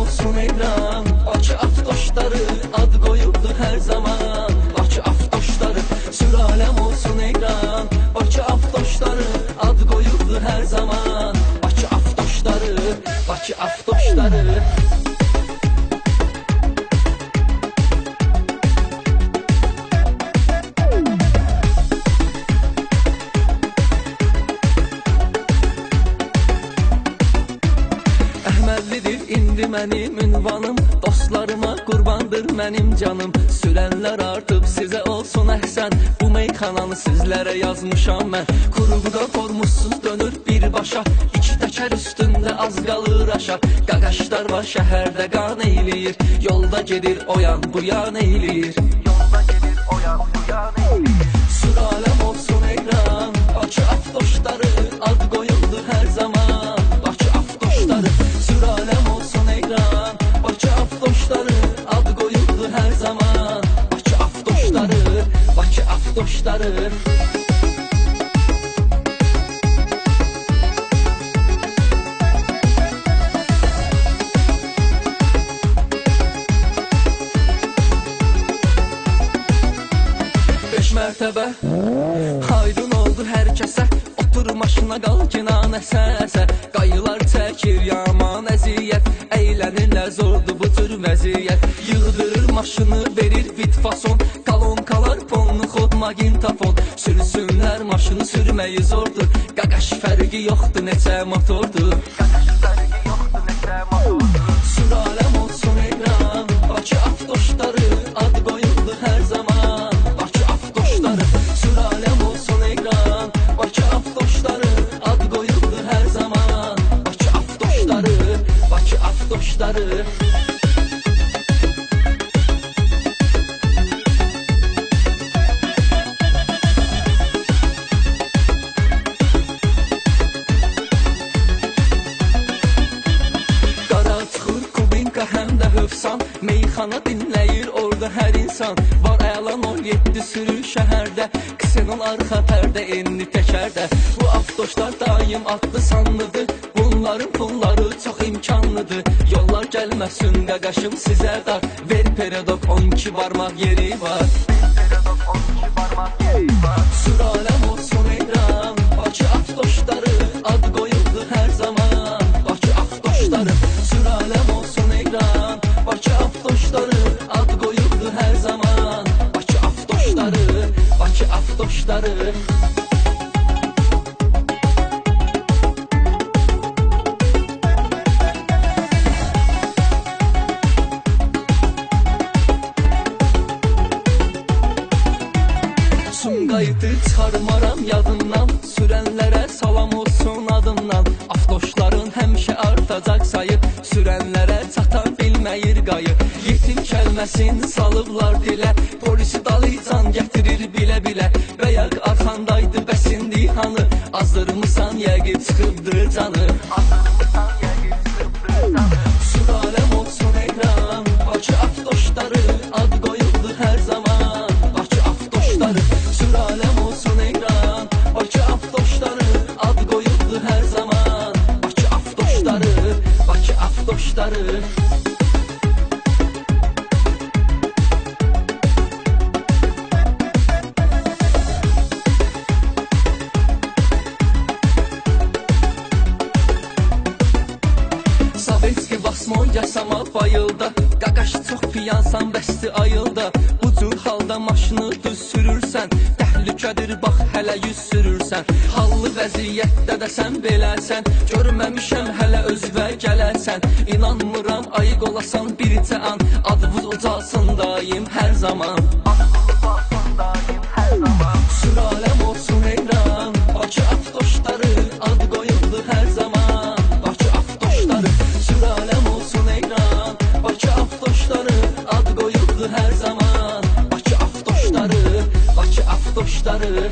olsun ekran, Bakı Avtoşları ad koyuldu her zaman. Bakı Avtoşları sülalem olsun ekran, Bakı Avtoşları ad koyuldu her zaman. Bakı Avtoşları, Bakı Avtoşları. Əhmədlidir indi mənim ünvanım, dostlarıma qurbandır mənim canım. Sürənlər artıb sizə olsun əhsən, bu meyxananı sizlərə yazmışam mən. Kurubda formuzsuz dönür birbaşa, iki təkər üstündə az qalır aşa. Qaqaşlar var şəhərdə qan eyləyir, yolda gedir o yan bu yan eyləyir. Yolda gedir o yan bu yan eyləyir. Süraləm olsun ekran, Bakı Avtoşları ad qoyuldu hər zaman. Bakı Avtoşları sülalem olsun ekran, Bakı Avtoşları ad koyuldu her zaman. Bakı Avtoşları, Bakı Avtoşları. Beş mərtəbə aydın oldu hər kəsə, otur maşına qal kinan əsə-əsə. Qayılar çəkir yaman əziyyət, əylənirlər zordur bu tür vəziyyət. Yığdırır maşını verir fit fason, kalonkalar fonlu xod magintafon. Sürsünlər maşını sürməyi zordur, qaqaş fərqi yoxdur neçə motordur. Qaqaş fərqi yoxdur neçə motordur. Süraləm olsun ekran, Bakı Avtoşları ad qoyuldu hər zaman. Bakı Avtoşları süralem olsun ekran, Bakı Avtoşları ad koyuldu her zaman. Bakı Avtoşları, Bakı Avtoşları. Qara çıxır Kubinka həm də hövsan, meyxana dinləyir orada hər insan. Var əlan 17 sürür şəhərdə, Ksenon arxa pərdə enli təkərdə. Bu avtoşlar daim adlı sanlıdır, bunların pulları çox imkanlıdır. Yollar gəlməsin qaqaşım sizə dar, ver peredok 12 barmaq yeri var. Peredok 12 barmaq yeri var. Süraləm olsun ekran, Bakı Avtoşları ad qoyuldu hər zaman. Bakı Avtoşları süraləm olsun ekran, Bakı Avtoşları ad qoyuldu hər zaman. Bakı Avtoşları, Bakı Avtoşları. Sumqayıtı çıxarmaram yadından, sürənlərə salam olsun adından. Avtoşların həmişə artacaq sayı, sürənlərə çata bilməyir qayı. Yetim kəlməsini salıblar dilə, polisi dalıcan gətirir bilə-bilə. Bəyək arxandaydı bəsindi hanı, azdırmısan yəqib çıxıbdır canı. Azdırmısan yəqib çıxıbdır canı. Süraləm olsun ekran, Bakı Avtoşları ad qoyuldu hər zaman. Bakı Avtoşları süraləm olsun ekran, Bakı Avtoşları ad qoyuldu hər zaman. Bakı Avtoşları, Bakı Avtoşları. Sovetski basmoy yasama bayılda, qaqaş çox piyansan bəsti ayılda. Bu cür halda maşını düz sürürsən, təhlükədir bax hələ yüz sürürsən. Hallı vəziyyətdə də sən beləsən, görməmişəm hələ özvə gələsən. İnanmıram ayıq olasan bircə an, advuz ucalsın daim hər zaman. Advuz ucalsın daim hər zaman. Süraləm olsun ekran, Bakı Avtoşları ad qoyuldu hər zaman. Bakı Avtoşları süraləm olsun ekran, Bakı Avtoşları ad qoyuldu hər zaman. Bakı Avtoşları, Bakı Avtoşları.